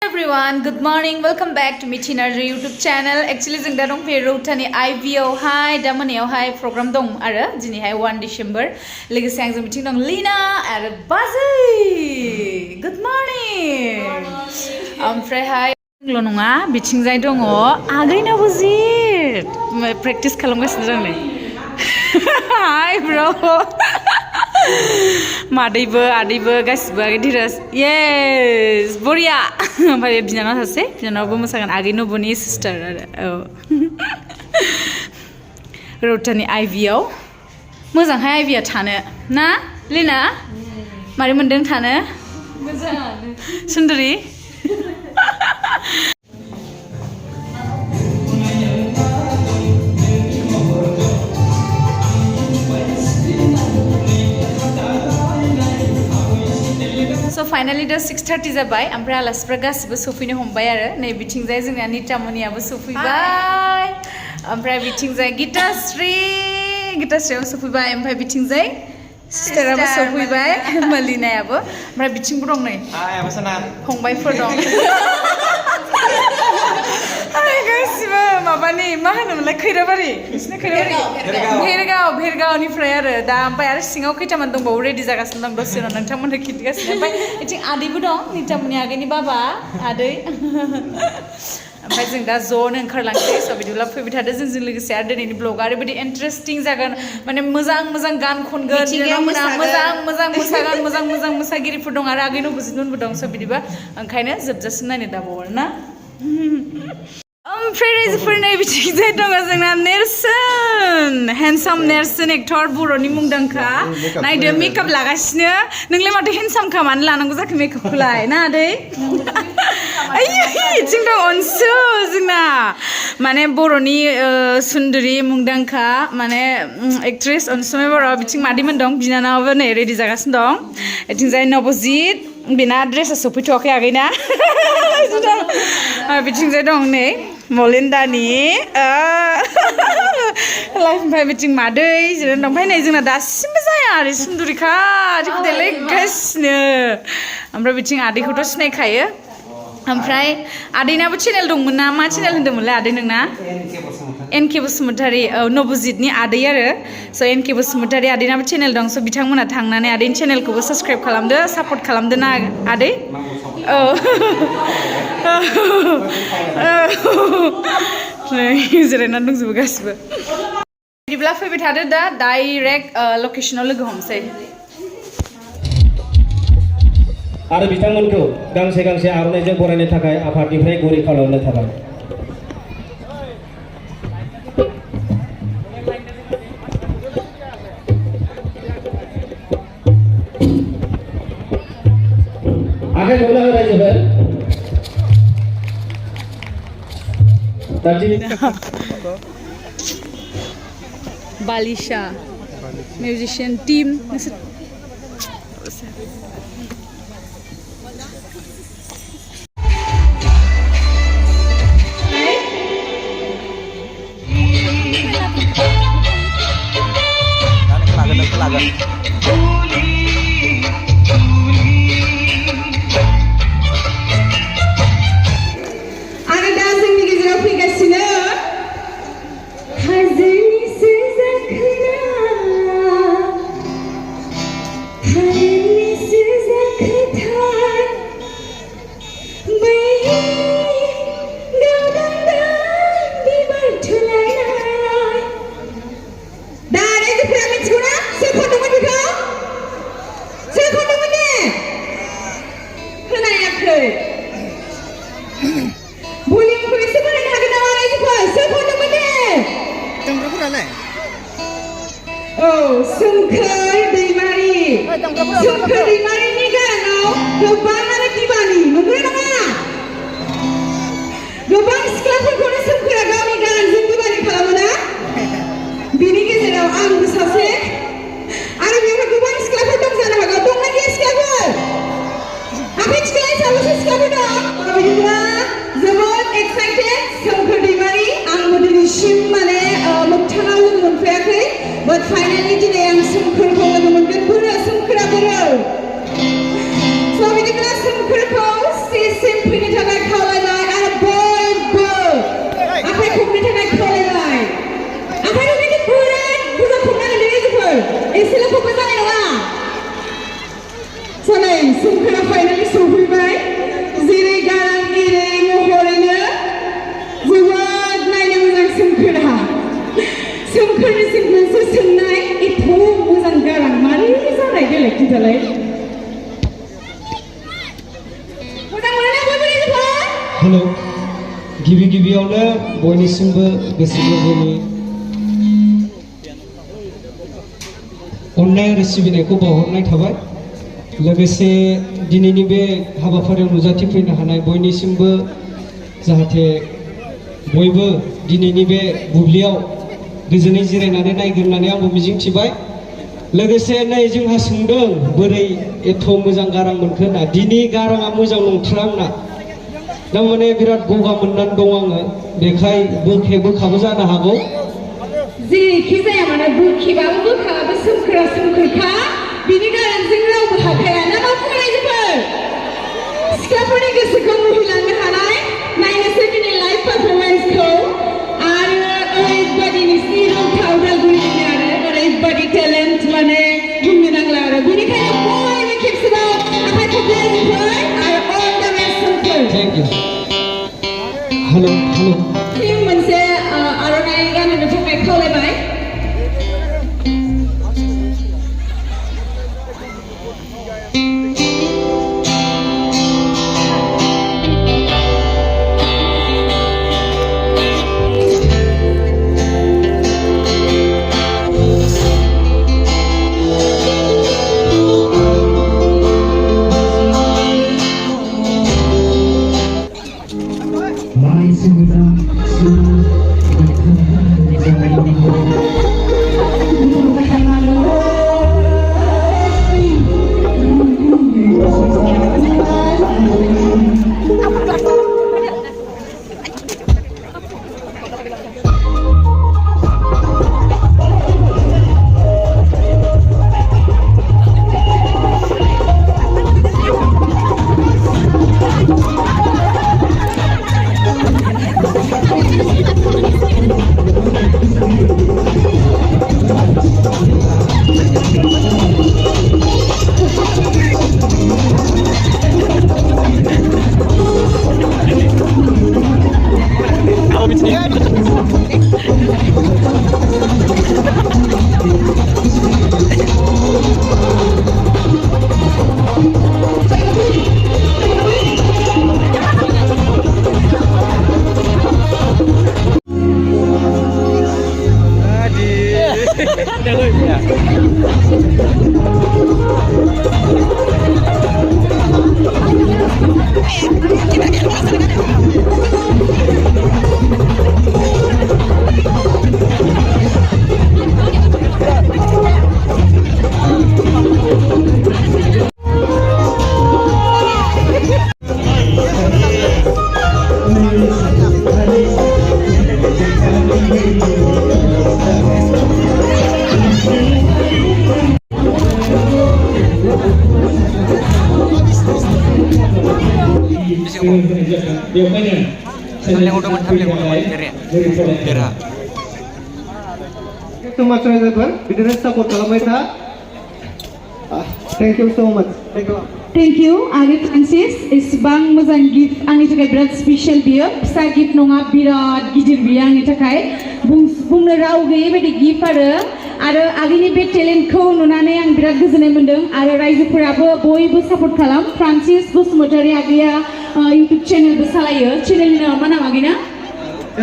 Everyone, good morning. Welcome back to Mithi Narzary YouTube channel. Actually, जों दा दंफैयो रौतानि IVआवहाय दा मोनायावहाय प्रग्राम दं आरो दिनैहाय 1 डिसेम्बर लोगोसे आंजों मिथिं दं लीना आरो बाजै. Good morning. ओमफ्रायहाय ल' नङा बिथिंजाय दङ आगैनाबो जि प्रेक्टिस खालामगासिनो दं नै. Hi bro. मादैबो आदैबो गासिबो आगै धीराज येस बरिया ओमफ्राय बिनानाव सासे बिनानावबो मोसागोन आगै नब'नि सिस्टार आरो रौतानि आइभिआव मोजांहाय आइभिआ थानो ना लिना मारै मोनदों थानो मोजाङानो सुन्दुरि So finally दा 6:30 जाबाय ओमफ्राय आलासिफ्रा गासिबो सफैनो हमबाय आरो नै बिथिंजाय जोंना नितामनियाबो सफैबाय ओमफ्राय बिथिंजाय गिताश्रीयाबो सफैबाय ओमफ्राय बिथिंजाय सिस्टाराबो सफैबाय मलिनायाबो ओमफ्राय बिथिंबो दं नै फंबायफोर दं गासिबो माबानि मा होनोमोनलाय खैराबारि नोंसिना खैराबारि भेरगावनिफ्राय आरो दा ओमफ्राय आरो सिङाव खैथामान दंबावो रेडि जागासिनो दं दसे उनाव नोंथांमोननो खिन्थिगासिनो ओमफ्राय बिथिं आदैबो दं नितामनि आगैनि बाबा आदै ओमफ्राय जों दा ज'नो ओंखारलांसै स' बिदिब्ला फैबाय थादो जोंजों लोगोसे आरो दिनैनि ब्लगआ ओरैबायदि इन्टारेस्टिं जागोन माने मोजां गान खनगोन मोजां मोसागोन मोजां मोसागिरिफोर दं आरो आगै नब'जितमोनबो दं स' बिदिबा ओंखायनो जोबजासिम नायनो दाबाव आरो ना ओमफ्राय रायजोफोर नै बिथिंजाय दङ जोंना नेरसोन हेन्डसाम नेरसोन एक्टर बर'नि मुंदांखा नायदो मेकआप लागासिनो नोंलाय माथो हेन्डसामखा मानो लानांगौ जाखो मेकआपखौलाय ना आदै बिथिं दं अनसु जोंना माने बर'नि सुन्दुरि मुंदांखा माने एक्ट्रेस अनसुमै बर' बिथिं मादैमोन दं बिनानावाबो नै रेडि जागासिनो दं बिथिंजाय नब'जित बेना ड्रेसा सफैथ'वाखै आगैना बिथिंजाय दं नै मलिन्दानि ओमफ्राय बिथिं मादै जिरायना दं ओमफ्राय नै जोंना दासिमबो जाया आरो सुन्दुरिखा आदैखौ देलायगासिनो ओमफ्राय बिथिं आदैखौथ' सिनायखायो ओमफ्राय आदैनाबो चेनेल दंमोन ना मा चेनेल होन्दोंमोनलाय आदै नोंना एनके बसुमतारी नब'जितनि आदै आरो स' एनके बसुमतारी आदैनाबो चेनेल दं स' बिथांमोना थांनानै आदैनि चेनेलखौबो साबस्क्राइब खालामदो सापर्ट खालामदो ना आदै औ जिरायनानै दंजोबो गासिबो बिदिब्ला फैबाय थादो दा डाइरेक्ट लकेसनाव लोगो हमसै आरो बिथांमोनखौ गांसे आर'नाइजों बरायनो थाखाय आफादनिफ्राय गुरै खालामनो थाखाय आखाइ खबना हो रायजोफोर Balisiha musician team सोमखोर दैमारिनि गाराङाव गोबाङानो दिबानि नंगौना नङा गोबां सिख्लाफोरखौनो सोमखोरा गावनि गारांजों दिबानि खालामो ना बिनि गेजेराव आंबो सासे आरो बेवहाय गोबां सिख्लाफोर दं जानो हागौ दंना गैया सिख्लाफोर आफाय सिख्ला साबेसे सिख्लाफोर दं बिदिब्ला जोबोद एक्साइटेड सोमखोर दैमारि आंबो दिनैसिम माने मोगथाङाव लोगो मोनफेराखै बाट फाइनालि दिनै आं सोमखोरखौ लोगो मोनगोन बोरो सोमखोरा बोरो स' बिदिब्ला सोमखोरखौ स्टेजसिम फैनो थाखाय खावलायबाय आरो बयबो आखाइ खबनो थाखाय खावलायबाय आखाइ खबनायनि बिराद बुरजा खबनांगोन रायजोफोर एसेल' खबबा जानाय नङा सनै सोमखोरा फाइनालि सफैबाय जेरै गारां एरै महरैनो जोबोद नायनो मोजां सोमखोरा सोमखोरनिसिम मोनसे सोंनाय एथ' मोजां गारां मारै जानाय देलाय खिन्थालाय मोजां मोनोना बयबो रायजोफोर हेलौ गिबियावनो बयनिसिमबो गोसो गोरबोनि अननाय आरो सिबिनायखौ बावहरनाय थाबाय लोगोसे दिनैनि बे हाबाफारियाव नुजाथिफैनो हानाय बयनिसिमबो जाहाथे बयबो दिनैनि बे बुब्लियाव गोजोनै जिरायनानै नायगोन होननानै आंबो मिजिंथिबाय लोगोसे नै जोंहा सोंदों बोरै एथ' मोजां गारां मोनखो होनना दिनै गाराङा मोजां नंथारा आंना थारमाने बिराद गगा मोननानै दं आङो बेखाय बोखाबो जानो हागौ जेखि जाया मानो बोखेबाबो बोखाबाबो सोमखोरा सोमखोरखा बिनि गारांजों रावबो हाखाया ना मा बुङो रायजोफोर सिख्लाफोरनि गोसोखौ मुहिलांनो हानाय नायनोसै दिनै लाइभ पारफरमेन्सखौ आरो ओरैबायदि नोंसिनि रौता उदालगुरिनि आरो ओरैबायदि टेलेन्ट माने बुंनो नांला आरो बेनिखायनो बयबो खेबसेबाव आखाइ खबनाय रायजोफोर आरो अल द बेस्ट सोमखोर थेंक इउ हेलौ टिम मोनसे आर'नाइ गानहोनो थाखाय खावलायबाय Thank you so much. Thank you. आगे फ्रांसिस इसेबां मोजां गिफ्ट आंनि थाखाय बिराद स्पेशल बियो फिसा गिफ्ट नङा बिराद गिदिर बियो आंनि थाखाय बुंनो राव गैयै बायदि गिफ्ट आरो आगैनि बे टेलेन्टखौ नुनानै आं बिराद गोजोननाय मोन्दों आरो रायजोफोराबो बयबो सापर्ट खालाम फ्रांसिस बसुमतारी आगैया इउट्युब चेनेलबो सालायो चेनेलनि नामा मा नाम आगैना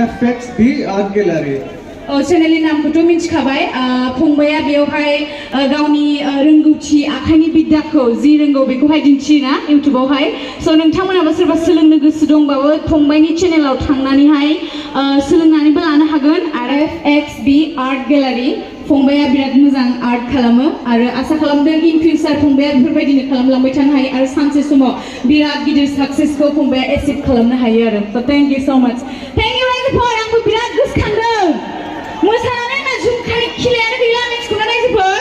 FXB Art Gallery चेनेलनि नामखौथ' मिथिखाबाय फंबाया बेवहाय गावनि रोंगौथि आखाइनि बिद्दाखौ जि रोंगौ बेखौहाय दिन्थियोना इउट्युबावहाय स' नोंथांमोनाबो सोरबा सोलोंनो गोसो दंबाबो फंबायनि चेनेलाव थांनानैहाय सोलोंनानैबो लानो हागोन आरो FXB Art Gallery फंबाया बिराद मोजां आर्ट खालामो आरो आसा खालामदों इन फिउचार फंबाया बेफोरबायदिनो खालामलांबाय थानो हायो आरो सानसे समाव बिराद गिदिर साक्सेसखौ फंबाया एचिभ खालामनो हायो आरो स' थेंक इउ स' माच थेंक इउ रायजोफोर आंबो बिराद गोसोखांदों मोसानानै आंना जुमखानि खिलायानो गैला मिथिगौना रायजोफोर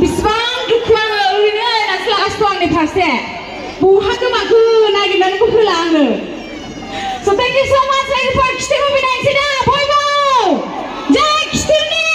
बेसेबां दुखु आङो ओरैनो लास्टआव आंनि फारसे बहा गोमाखो नागिरनानैबो होला आंनो so thank you so much for खिथेर होफैनायसै दा बयबो जय खिथेरनि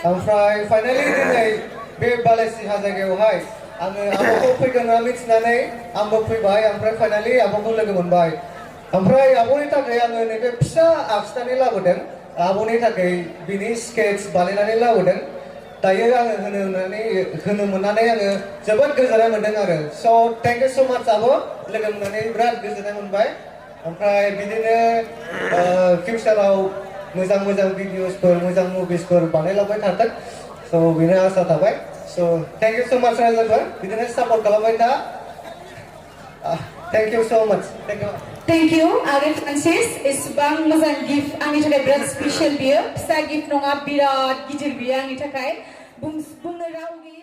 ओमफ्राय फाइनालि दिनै बे बालासिहा जायगायावहाय आङो आब'खौ फैगोन होनना मिथिनानै आंबो फैबाय ओमफ्राय फाइनालि आब'खौ लोगो मोनबाय ओमफ्राय आब'नि थाखाय आङो नैबे फिसा आखिनानै लाबोदों आब'नि थाखाय बिनि स्केट्स बानायनानै लाबोदों दायो आङो होनो मोननानै आङो जोबोद गोजोननाय मोनदों आरो स' थेंक इउ स' माच आब' लोगो मोननानै बिराद गोजोननाय मोनबाय ओमफ्राय बिदिनो फिउचाराव मोजां मोजां भिडिअसफोर मोजां मुभिसफोर बानायलांबाय थाथों स' बेनो आसा थाबाय स' थेंक इउ स' माच रायजोफोर बिदिनो सापर्ट खालामबाय था थेंक इउ स' माच Thank you, Arif Francis. Isbang मोजां गिफ्ट आंनि थाखाय बिराद स्पेशल बियो फिसा गिफ्ट नङा बिराद गिदिर बियो आंनि थाखाय बुंनो राव गैया